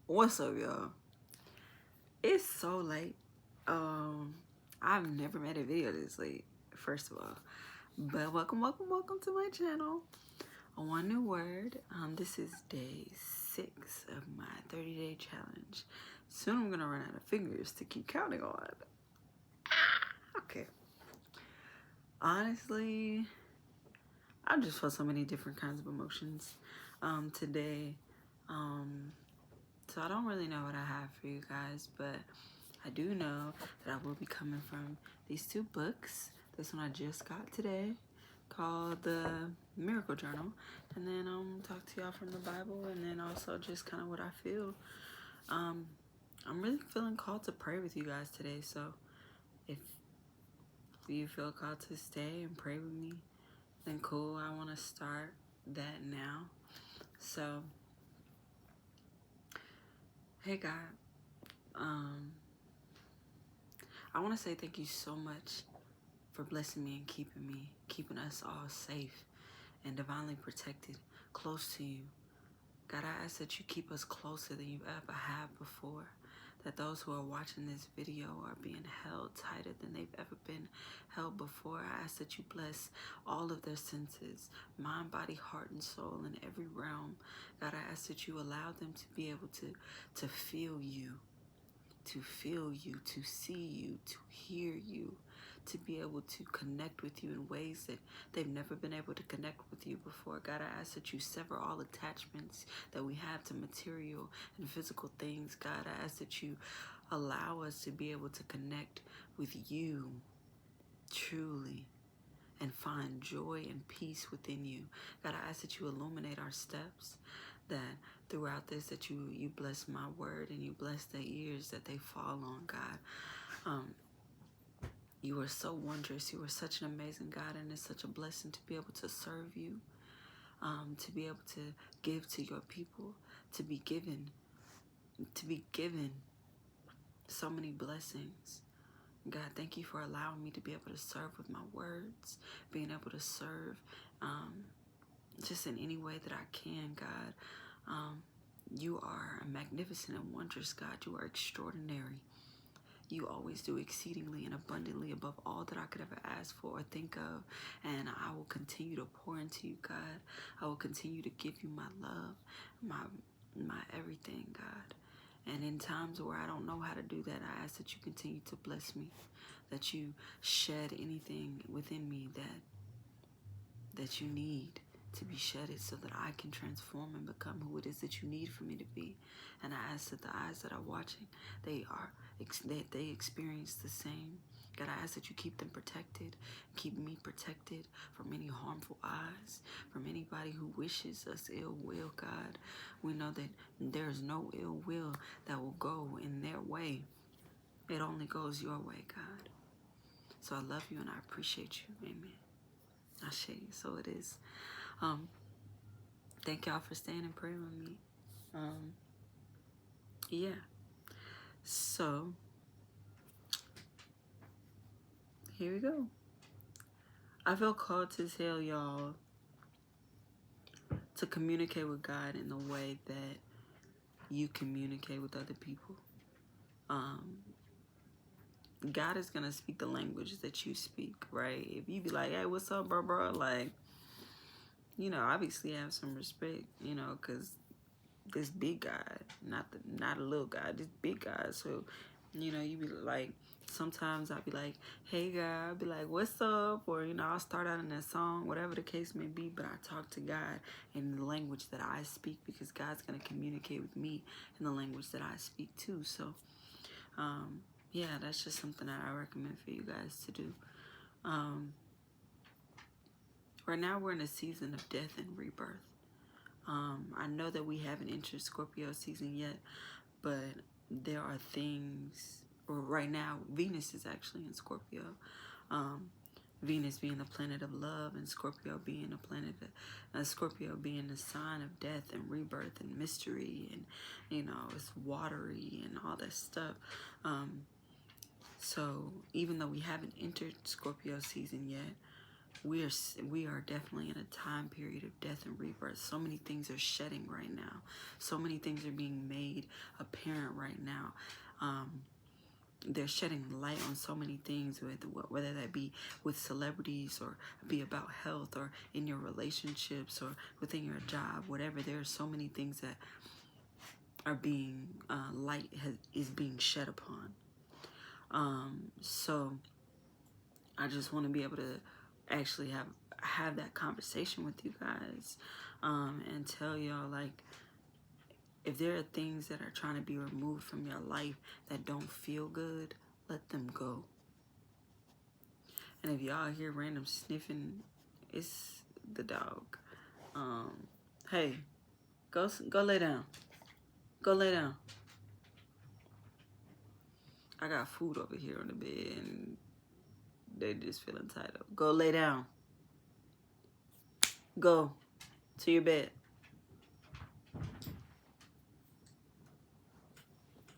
What's up, y'all? It's so late. I've never made a video this late, first of all. But welcome to my channel. One new word. This is day 6 of my 30-day challenge. Soon I'm gonna run out of fingers to keep counting on. Okay. Honestly, I just felt so many different kinds of emotions today. So I don't really know what I have for you guys, but I do know that I will be coming from these 2 books. This one I just got today called the Miracle Journal, and then talk to y'all from the Bible, and then also just kind of what I feel. I'm really feeling called to pray with you guys today, so if you feel called to stay and pray with me, then cool. I want to start that now. So, hey God, I want to say thank you so much for blessing me and keeping us all safe and divinely protected, close to you. God, I ask that you keep us closer than you've ever have before, that those who are watching this video are being held tighter than they've ever been held before. I ask that you bless all of their senses, mind, body, heart, and soul in every realm. God, I ask that you allow them to be able to feel you, to see you, to hear you, to be able to connect with you in ways that they've never been able to connect with you before. God, I ask that you sever all attachments that we have to material and physical things. God, I ask that you allow us to be able to connect with you truly and find joy and peace within you. God, I ask that you illuminate our steps, that throughout this that you bless my word and you bless the ears that they fall on, God. You are so wondrous. You are such an amazing God, and it's such a blessing to be able to serve you, to be able to give to your people, to be given so many blessings. God, thank you for allowing me to be able to serve with my words, being able to serve just in any way that I can, God. You are a magnificent and wondrous God. You are extraordinary. You always do exceedingly and abundantly above all that I could ever ask for or think of. And I will continue to pour into you, God. I will continue to give you my love, my everything, God. And in times where I don't know how to do that, I ask that you continue to bless me, that you shed anything within me that you need to be shedded so that I can transform and become who it is that you need for me to be. And I ask that the eyes that are watching, they experience the same. God, I ask that you keep them protected, keep me protected from any harmful eyes, from anybody who wishes us ill will, God. We know that there is no ill will that will go in their way. It only goes your way, God. So I love you and I appreciate you. Amen. Ashe, so it is. Thank y'all for staying and praying with me. Yeah. So here we go. I feel called to tell y'all to communicate with God in the way that you communicate with other people. God is gonna speak the language that you speak, right? If you be like, hey, what's up, bro? Like, you know, obviously have some respect, you know, because this big guy, not a little guy, this big guy. So, you know, you be like, sometimes I'll be like, hey guy, I'll be like, what's up? Or, you know, I'll start out in a song, whatever the case may be, but I talk to God in the language that I speak because God's going to communicate with me in the language that I speak too. So, yeah, that's just something that I recommend for you guys to do. Right now we're in a season of death and rebirth. I know that we haven't entered Scorpio season yet, but there are things, or right now, Venus is actually in Scorpio. Venus being the planet of love and Scorpio being the planet of, Scorpio being the sign of death and rebirth and mystery and, you know, it's watery and all that stuff. So even though we haven't entered Scorpio season yet, we are definitely in a time period of death and rebirth. So many things are shedding right now. So many things are being made apparent right now. They're shedding light on so many things, with whether that be with celebrities, or be about health, or in your relationships, or within your job, whatever. There are so many things that are being is being shed upon. So I just want to be able to actually have that conversation with you guys, and tell y'all, like, if there are things that are trying to be removed from your life that don't feel good, let them go. And if y'all hear random sniffing, it's the dog. Hey, go lay down. Go lay down. I got food over here on the bed, and they just feel entitled. Go lay down. Go to your bed.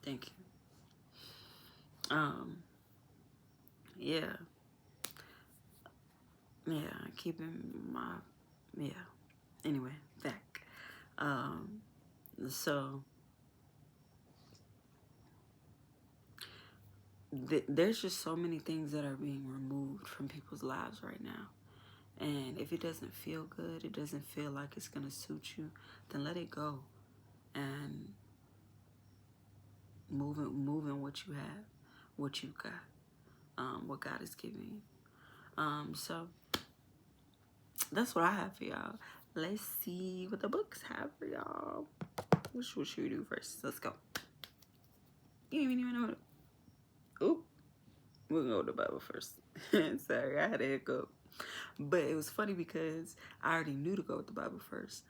Thank you. Yeah. Yeah, keeping my, yeah. Anyway, back. So there's just so many things that are being removed from people's lives right now. And if it doesn't feel good, it doesn't feel like it's going to suit you, then let it go. And move in what you have, what you got, what God is giving you. So that's what I have for y'all. Let's see what the books have for y'all. What should we do first? Let's go. You didn't even know. Oop. We'll go to the Bible first. Sorry, I had a hiccup. But it was funny because I already knew to go with the Bible first.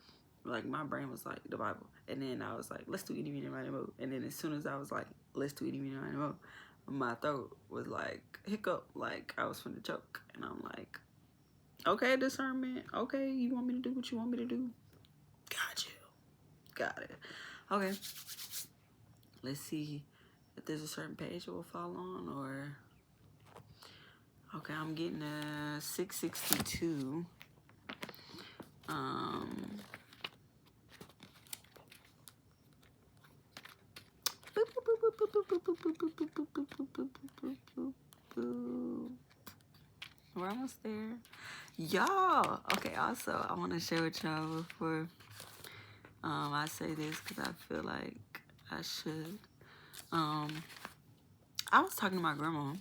Like, my brain was like, the Bible. And then I was like, let's do Any, Meeny, Miny, Mo. And then as soon as I was like, let's do Any, Meeny, Miny, Mo, my throat was like, hiccup. Like, I was finna choke. And I'm like, okay, discernment. Okay, you want me to do what you want me to do? Got you. Got it. Okay. Let's see if there's a certain page it will fall on, or... Okay, I'm getting a 662. We're almost there. Y'all, okay, also, I want to share with y'all before I say this, because I feel like I should. I was talking to my grandma,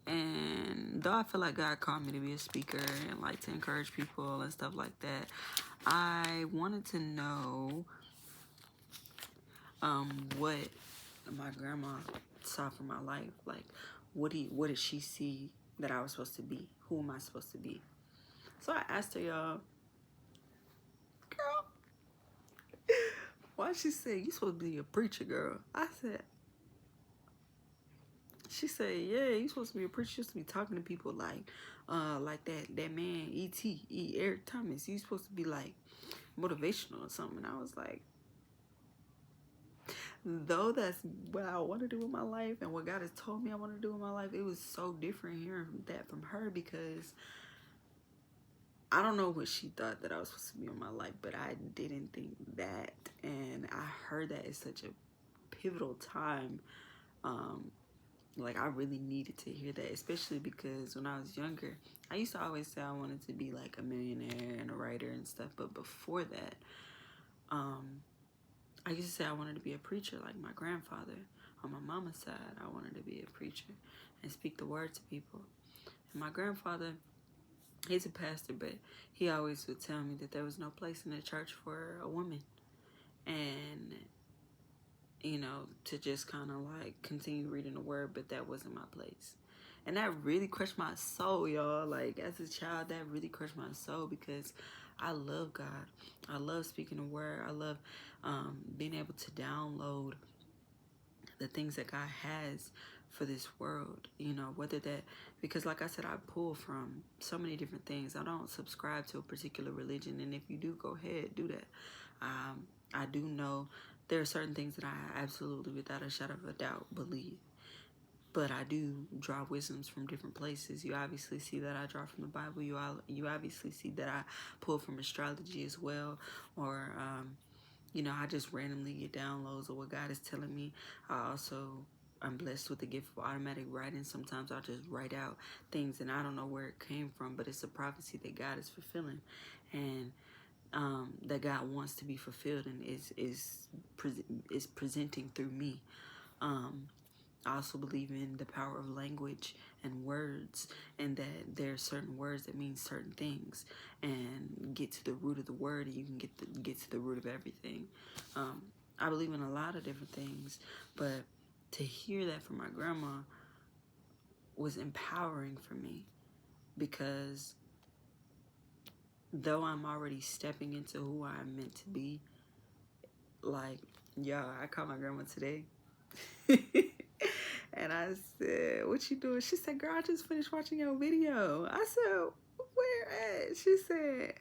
and though I feel like God called me to be a speaker and like to encourage people and stuff like that, I wanted to know what my grandma saw for my life. Like, what did she see that I was supposed to be? Who am I supposed to be? So I asked her, y'all, girl, why she say you supposed to be a preacher, girl? I said, she said, yeah, you supposed to be a preacher. You're supposed to be talking to people like that man Eric Thomas. You supposed to be like motivational or something. And I was like, though that's what I want to do in my life and what God has told me I want to do in my life, it was so different hearing that from her, because I don't know what she thought that I was supposed to be in my life, but I didn't think that. And I heard that it's such a pivotal time. Like, I really needed to hear that, especially because when I was younger, I used to always say I wanted to be like a millionaire and a writer and stuff. But before that, I used to say I wanted to be a preacher like my grandfather. On my mama's side, I wanted to be a preacher and speak the word to people. And my grandfather, he's a pastor, but he always would tell me that there was no place in the church for a woman. And, you know, to just kind of like continue reading the word, but that wasn't my place. And that really crushed my soul, y'all. Like, as a child, that really crushed my soul, because I love God. I love speaking the word. I love being able to download the things that God has for this world, you know, whether that, because like I said, I pull from so many different things. I don't subscribe to a particular religion, and if you do, go ahead, do that. I do know there are certain things that I absolutely, without a shadow of a doubt, believe. but I do draw wisdoms from different places. You obviously see that I draw from the Bible. You obviously see that I pull from astrology as well, or you know, I just randomly get downloads of what God is telling me. I'm blessed with the gift of automatic writing. Sometimes I'll just write out things and I don't know where it came from, but it's a prophecy that God is fulfilling, and that God wants to be fulfilled, and is presenting through me. I also believe in the power of language and words, and that there are certain words that mean certain things, and get to the root of the word, and you can get to the root of everything. I believe in a lot of different things, but to hear that from my grandma was empowering for me, because though I'm already stepping into who I'm meant to be, like, y'all, I called my grandma today. And I said, what you doing? She said, girl, I just finished watching your video. I said, where at? She said,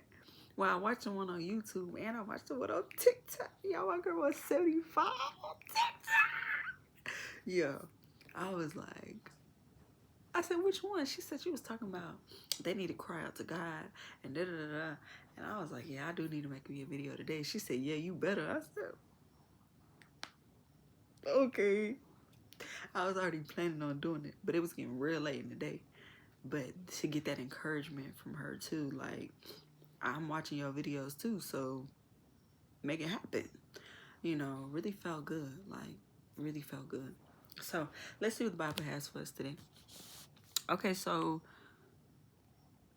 well, I watched the one on YouTube and I watched the one on TikTok. Y'all, my girl was 75 on TikTok. Yeah. I was like, I said, which one? She said she was talking about they need to cry out to God and da-da-da-da. And I was like, yeah, I do need to make me a video today. She said, yeah, you better. I said, okay. I was already planning on doing it, but it was getting real late in the day. But to get that encouragement from her too, like, I'm watching your videos too, so make it happen. You know, really felt good. Like, really felt good. So let's see what the Bible has for us today. Okay, so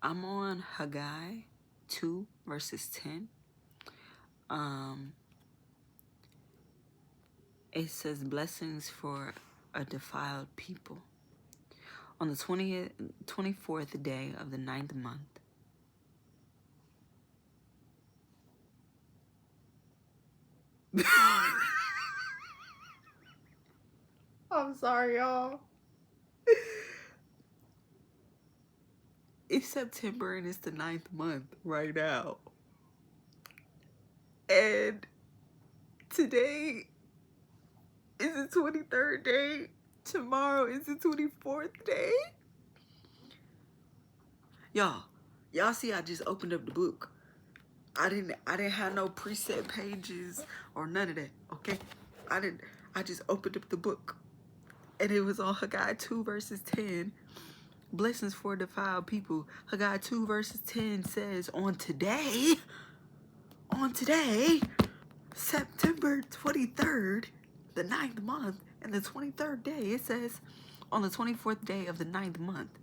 I'm on Haggai 2 verses 10. It says, blessings for a defiled people. On the 24th day of the 9th month, I'm sorry, y'all. It's September and it's the 9th month right now. And today is the 23rd day. Tomorrow is the 24th day. Y'all see I just opened up the book. I didn't have no preset pages or none of that, okay? I just opened up the book. And it was on Haggai 2 verses 10. Blessings for defiled people. Haggai 2 verses 10 says, on today, September 23rd, the 9th month, and the 23rd day, it says, on the 24th day of the 9th month.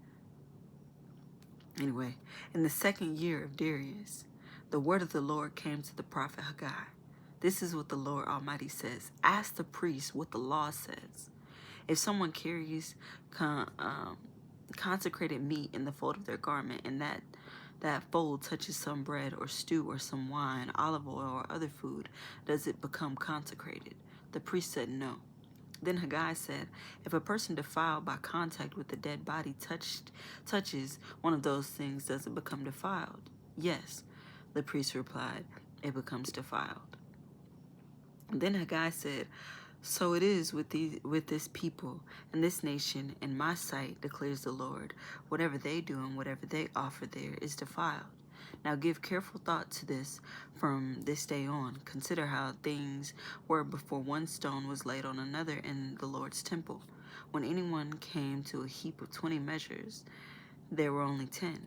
Anyway, in the 2nd year of Darius, the word of the Lord came to the prophet Haggai. This is what the Lord Almighty says. Ask the priest what the law says. If someone carries consecrated meat in the fold of their garment, and that fold touches some bread or stew or some wine, olive oil or other food, does it become consecrated? The priest said no. Then Haggai said, if a person defiled by contact with the dead body touches one of those things, does it become defiled? Yes. The priest replied, it becomes defiled. And then Haggai said, so it is with this people and this nation in my sight, declares the Lord. Whatever they do and whatever they offer there is defiled. Now give careful thought to this from this day on. Consider how things were before one stone was laid on another in the Lord's temple. When anyone came to a heap of 20 measures, there were only 10.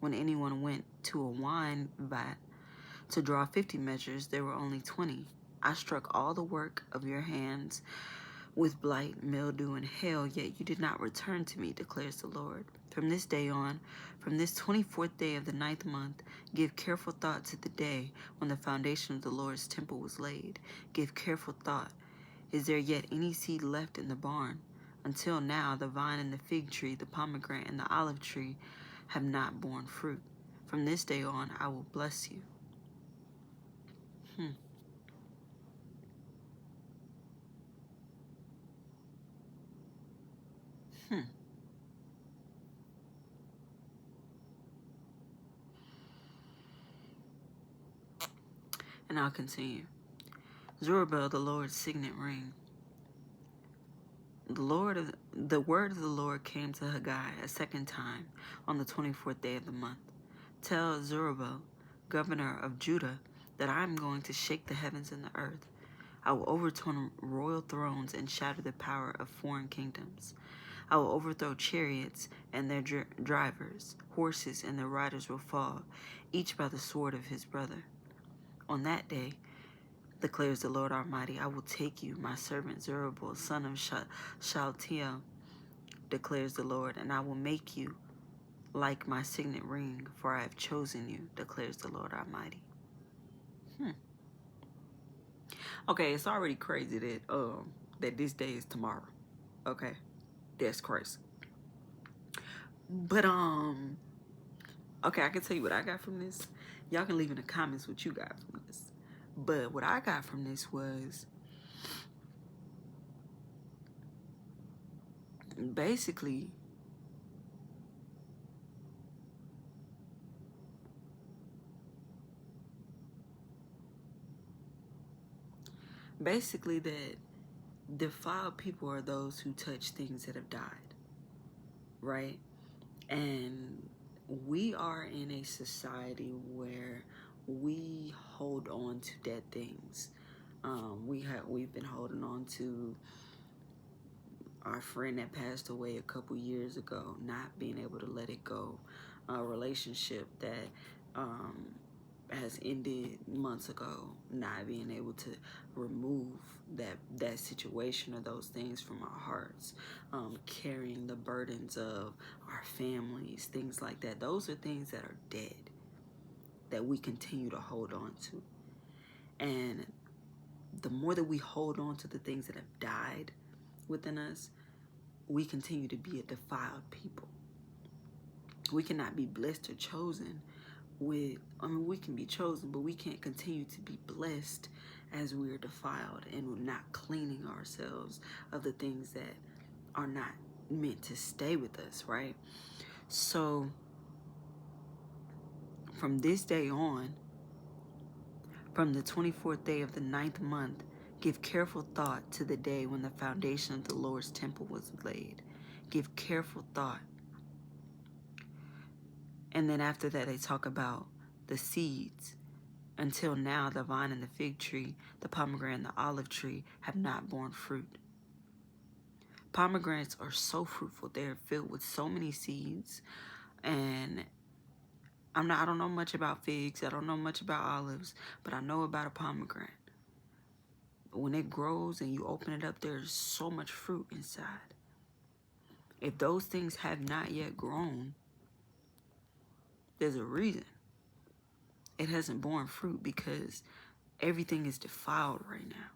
When anyone went to a wine vat to draw 50 measures, there were only 20. I struck all the work of your hands with blight, mildew, and hail, yet you did not return to me, declares the Lord. From this day on, from this 24th day of the 9th month, give careful thought to the day when the foundation of the Lord's temple was laid. Give careful thought. Is there yet any seed left in the barn? Until now, the vine and the fig tree, the pomegranate and the olive tree have not borne fruit. From this day on, I will bless you. And I'll continue. Zerubbabel, the Lord's signet ring. The word of the Lord came to Haggai a second time on the 24th day of the month. Tell Zerubbabel, governor of Judah, that I am going to shake the heavens and the earth. I will overturn royal thrones and shatter the power of foreign kingdoms. I will overthrow chariots and their drivers. Horses and their riders will fall, each by the sword of his brother. On that day, declares the Lord Almighty, I will take you, my servant Zerubbabel, son of Shealtiel, declares the Lord, and I will make you like my signet ring, for I have chosen you, declares the Lord Almighty. Okay, it's already crazy that this day is tomorrow. Okay, that's crazy. But okay, I can tell you what I got from this. Y'all can leave in the comments what you got from this. But what I got from this was basically that defiled people are those who touch things that have died, right? And we are in a society where we hold on to dead things. We've been holding on to our friend that passed away a couple years ago, not being able to let it go. A relationship that has ended months ago, not being able to remove that situation or those things from our hearts, carrying the burdens of our families, things like that. Those are things that are dead that we continue to hold on to. And the more that we hold on to the things that have died within us, we continue to be a defiled people. We cannot be blessed or chosen we can be chosen, but we can't continue to be blessed as we're defiled and we're not cleaning ourselves of the things that are not meant to stay with us, right? So from this day on, from the 24th day of the 9th month, give careful thought to the day when the foundation of the Lord's temple was laid. Give careful thought. And then after that, they talk about the seeds. Until now, the vine and the fig tree, the pomegranate and the olive tree have not borne fruit. Pomegranates are so fruitful. They're filled with so many seeds. And I don't know much about figs. I don't know much about olives, but I know about a pomegranate. When it grows and you open it up, there's so much fruit inside. If those things have not yet grown, there's a reason it hasn't borne fruit, because everything is defiled right now.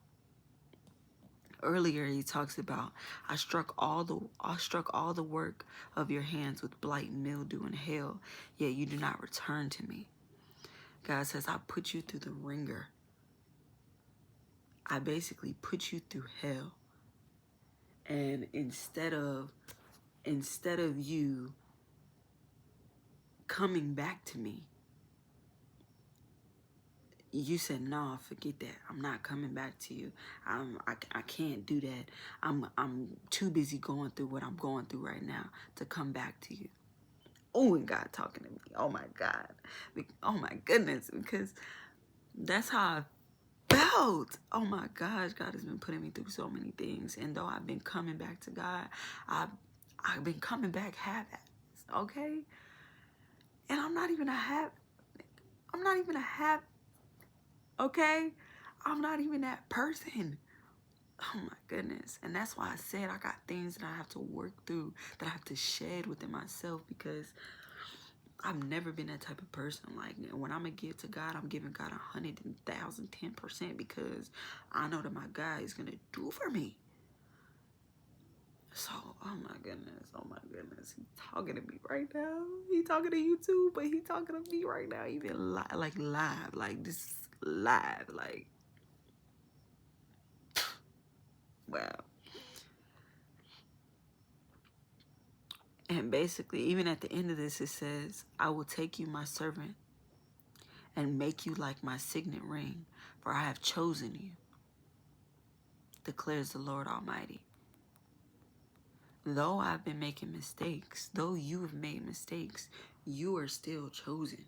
Earlier he talks about, I struck all the work of your hands with blight, mildew, and hail, yet you do not return to me. God says, I put you through the ringer. I basically put you through hell. And instead of you coming back to me, you said, no, forget that. I'm not coming back to you. I can't do that. I'm too busy going through what I'm going through right now to come back to you. Oh, and God talking to me. Oh my God. Oh my goodness. Because that's how I felt. Oh my gosh. God has been putting me through so many things. And though I've been coming back to God, I've been coming back half-assed. Okay? And I'm not even a half. Okay? I'm not even that person. Oh my goodness. And that's why I said I got things that I have to work through, that I have to shed within myself, because I've never been that type of person. Like, when I'm going to give to God, I'm giving God 100,000, 10%, because I know that my God is going to do for me. So, oh my goodness. He's talking to me right now. He's talking to you too, but he's talking to me right now. Even live, like this live, like, wow. And basically, even at the end of this, it says, I will take you, my servant, and make you like my signet ring, for I have chosen you, declares the Lord Almighty. though I've been making mistakes, though you've made mistakes, you are still chosen.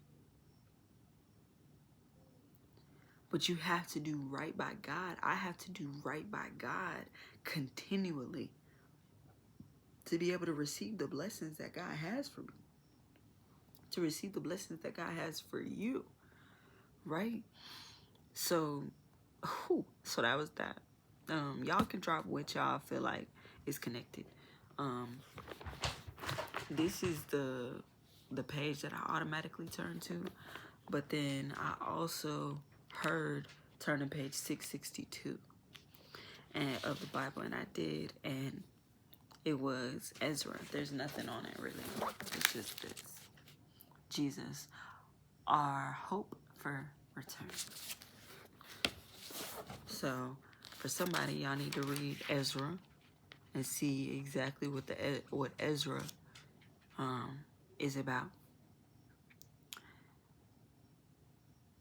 But you have to do right by God. I have to do right by God continually to be able to receive the blessings that God has for me, to receive the blessings that God has for you, right? So that was that. Y'all can drop what y'all feel like is connected. This is the page that I automatically turn to, but then I also heard turn to page 662 of the Bible, and I did, and it was Ezra. There's nothing on it really. It's just this: Jesus, our hope for return. So for somebody, y'all need to read Ezra and see exactly what Ezra is about.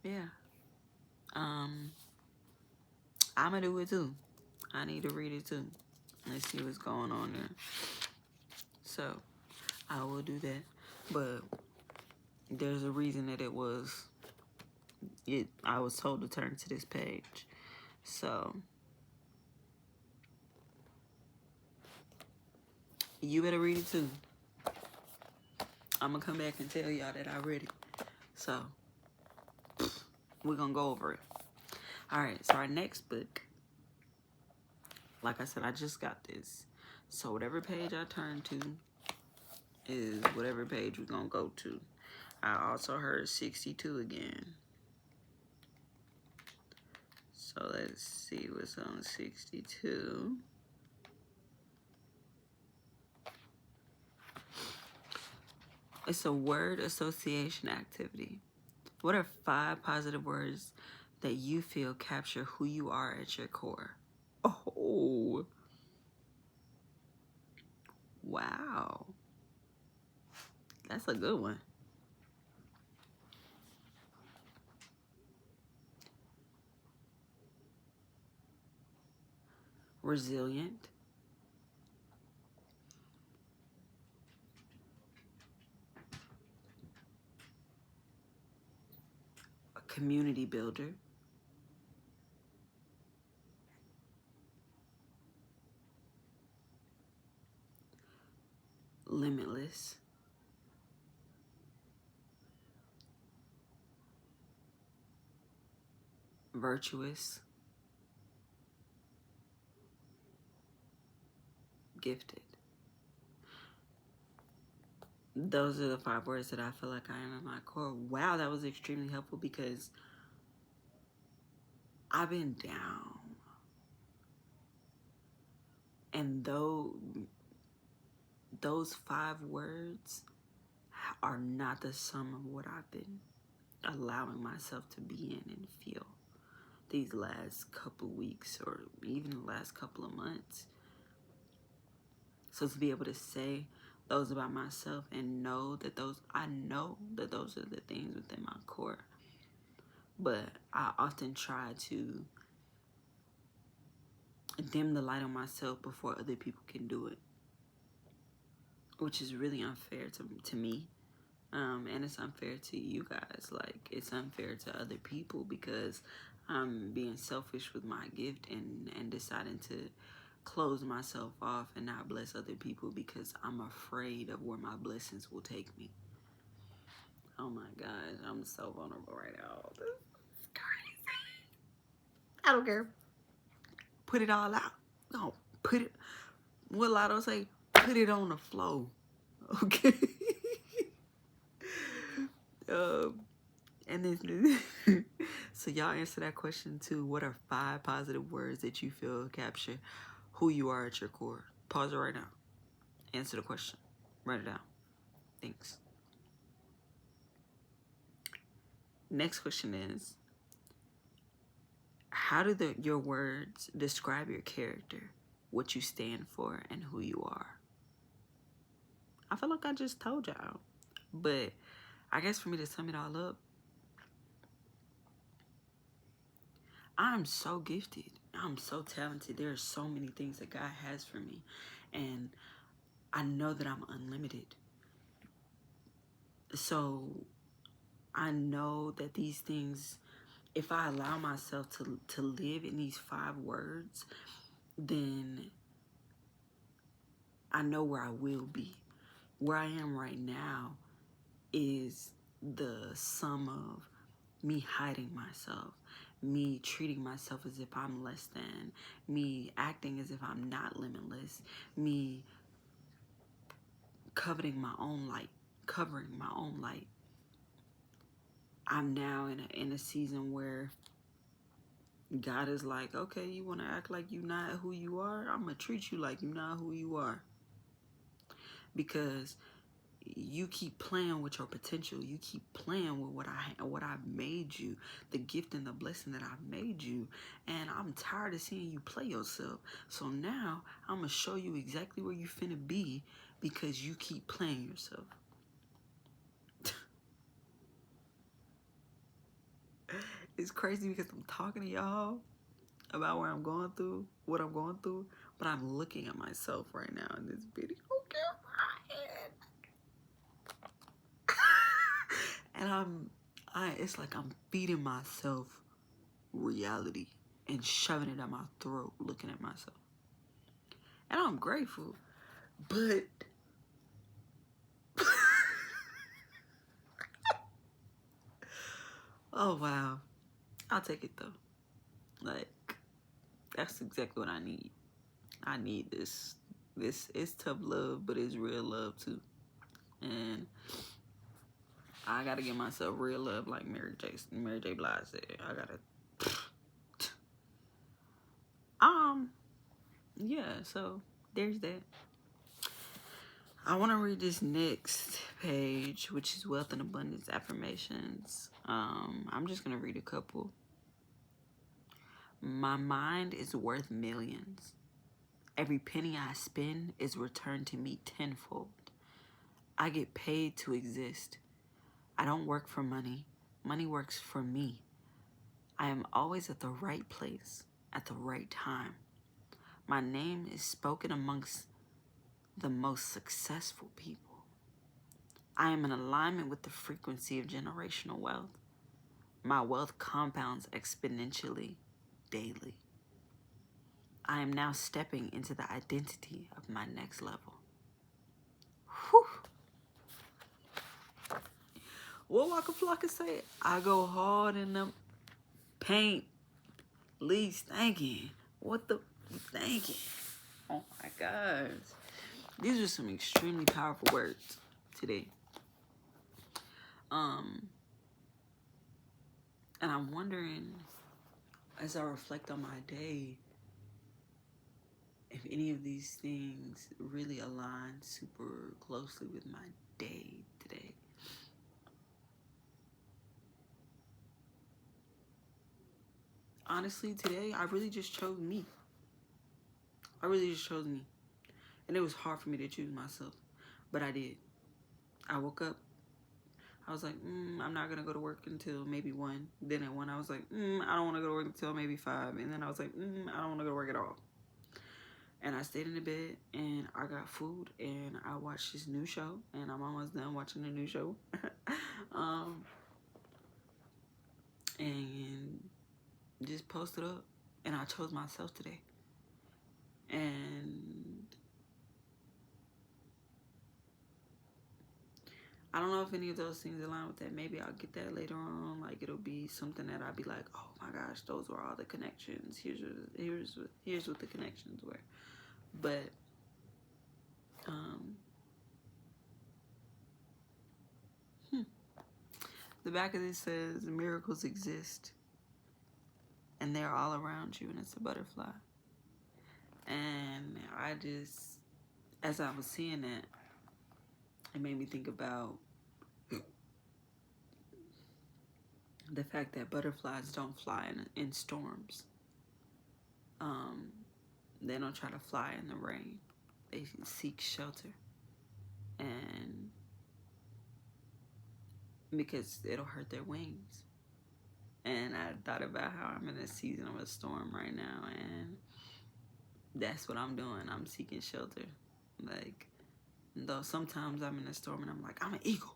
Yeah. I'm gonna do it too. I need to read it too. Let's see what's going on there. So I will do that. But there's a reason that I was told to turn to this page. So you better read it too. I'm gonna come back and tell y'all that I read it. So we're gonna go over it. Alright, so our next book, like I said, I just got this. So whatever page I turn to is whatever page we're gonna go to. I also heard 62 again. So let's see what's on 62. It's a word association activity. What are 5 positive words that you feel capture who you are at your core? Oh, wow. That's a good one. Resilient. A community builder. Limitless. Virtuous. Gifted. Those are the 5 words that I feel like I am at my core. Wow, that was extremely helpful because I've been down. And those 5 words are not the sum of what I've been allowing myself to be in and feel these last couple weeks or even the last couple of months. So to be able to say those about myself and I know that those are the things within my core. But I often try to dim the light on myself before other people can do it, which is really unfair to me. And it's unfair to you guys. Like, it's unfair to other people because I'm being selfish with my gift and deciding to close myself off and not bless other people because I'm afraid of where my blessings will take me. Oh my God, I'm so vulnerable right now. This is crazy. I don't care. Put it all out. No, put it. What Lotto say? Put it on the floor. Okay. And then, so y'all answer that question too. What are 5 positive words that you feel capture who you are at your core? Pause it right now. Answer the question. Write it down. Thanks. Next question is, how do your words describe your character, what you stand for, and who you are? I feel like I just told y'all, but I guess for me to sum it all up, I'm so gifted. I'm so talented. There are so many things that God has for me. And I know that I'm unlimited. So I know that these things, if I allow myself to live in these 5 words, then I know where I will be. Where I am right now is the sum of me hiding myself, me treating myself as if I'm less than, me acting as if I'm not limitless, me coveting my own light, covering my own light. I'm now in a season where God is like, okay, you want to act like you not who you are? I'm going to treat you like you not who you are. Because you keep playing with your potential. You keep playing with what I've made you, the gift and the blessing that I've made you. And I'm tired of seeing you play yourself. So now I'm going to show you exactly where you finna be because you keep playing yourself. It's crazy because I'm talking to y'all about where I'm going through, what I'm going through, but I'm looking at myself right now in this video. And it's like I'm feeding myself reality and shoving it down my throat, looking at myself. And I'm grateful, but oh wow, I'll take it though. Like, that's exactly what I need. I need this. This is tough love, but it's real love too. And I gotta give myself real love, like Mary J. Blige said. I gotta. Yeah. So there's that. I want to read this next page, which is Wealth and Abundance Affirmations. I'm just gonna read a couple. My mind is worth millions. Every penny I spend is returned to me tenfold. I get paid to exist. I don't work for money. Money works for me. I am always at the right place at the right time. My name is spoken amongst the most successful people. I am in alignment with the frequency of generational wealth. My wealth compounds exponentially daily. I am now stepping into the identity of my next level. Whew. What Waka Flocka say? I go hard in the paint. Least thinking. What the thinking? Oh my gosh. These are some extremely powerful words today. And I'm wondering, as I reflect on my day, if any of these things really align super closely with my day today. Honestly, today, I really just chose me. I really just chose me. And it was hard for me to choose myself, but I did. I woke up. I was like, I'm not going to go to work until maybe 1. Then at 1, I was like, I don't want to go to work until maybe 5. And then I was like, I don't want to go to work at all. And I stayed in the bed, and I got food, and I watched this new show, and I'm almost done watching the new show. And just posted up, and I chose myself today. And I don't know if any of those things align with that. Maybe I'll get that later on. Like, it'll be something that I'll be like, oh my gosh, those were all the connections. Here's what the connections were. But the back of this says miracles exist, and they're all around you, and it's a butterfly. And I just, as I was seeing that, it made me think about the fact that butterflies don't fly in storms. They don't try to fly in the rain. They seek shelter. And because it'll hurt their wings. And I thought about how I'm in a season of a storm right now, and that's what I'm doing. I'm seeking shelter. Like, Though sometimes I'm in a storm and I'm like, I'm an eagle.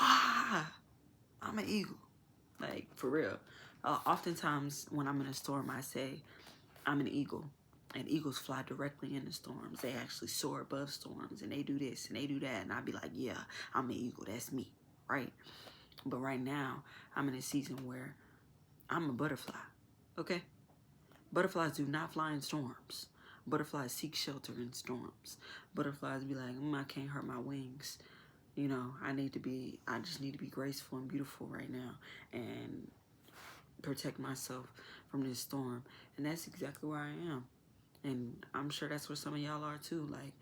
Ah, I'm an eagle. Like, for real. Oftentimes when I'm in a storm, I say, I'm an eagle. And eagles fly directly into storms. They actually soar above storms. And they do this and they do that. And I'd be like, yeah, I'm an eagle. That's me. Right? But right now, I'm in a season where I'm a butterfly. Okay? Butterflies do not fly in storms. Butterflies seek shelter in storms. Butterflies be like, I can't hurt my wings. You know, I just need to be graceful and beautiful right now and protect myself from this storm. And that's exactly where I am. And I'm sure that's where some of y'all are too. Like,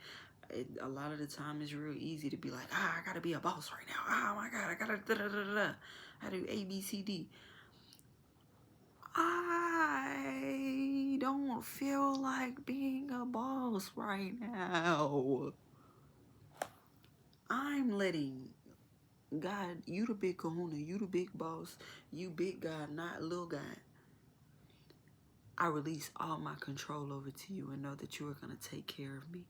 a lot of the time it's real easy to be like, I gotta be a boss right now. Oh my God, I gotta da-da-da-da-da. I do A, B, C, D. I don't feel like being a boss right now. I'm letting God, you the big kahuna, you the big boss, you big God, not little God. I release all my control over to you and know that you are going to take care of me.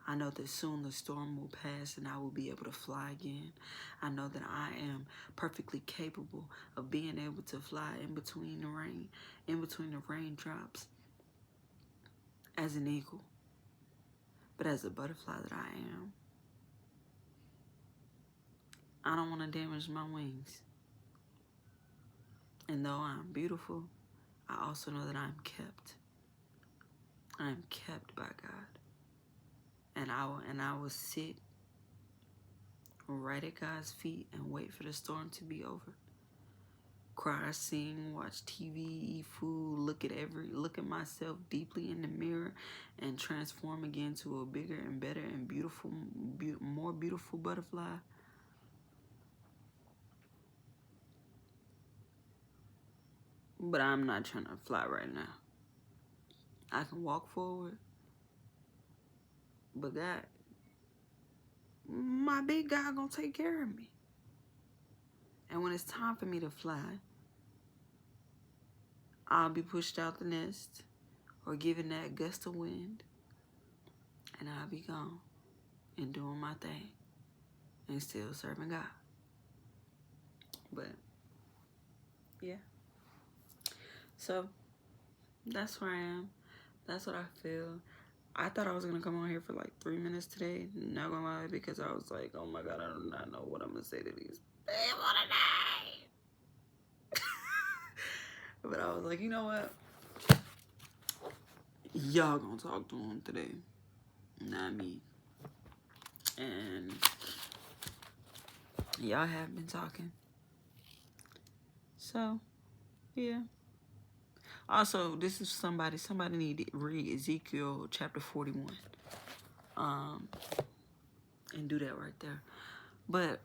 I know that soon the storm will pass and I will be able to fly again. I know that I am perfectly capable of being able to fly in between the rain, in between the raindrops, as an eagle. But as a butterfly that I am, I don't want to damage my wings. And though I'm beautiful, I also know that I'm kept. I am kept by God. And I will sit right at God's feet and wait for the storm to be over. Cry, sing, watch TV, eat food, look at myself deeply in the mirror and transform again to a bigger and better and beautiful, more beautiful butterfly. But I'm not trying to fly right now. I can walk forward, but God, my big God gonna take care of me. And when it's time for me to fly, I'll be pushed out the nest or given that gust of wind, and I'll be gone and doing my thing and still serving God. But yeah, so that's where I am. That's what I feel. I thought I was gonna come on here for like 3 minutes today, not gonna lie, because I was like, oh my God, I do not know what I'm gonna say to these people today. But I was like, you know what? Y'all gonna talk to him today, not me. And y'all have been talking. So, yeah. Also, this is somebody need to read Ezekiel chapter 41. And do that right there. But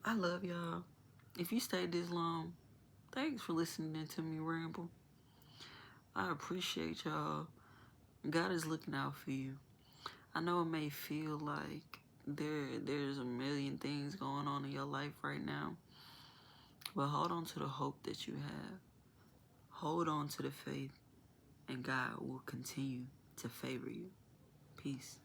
I love y'all. If you stayed this long, thanks for listening to me ramble. I appreciate y'all. God is looking out for you. I know it may feel like there's a million things going on in your life right now, but hold on to the hope that you have. Hold on to the faith, and God will continue to favor you. Peace.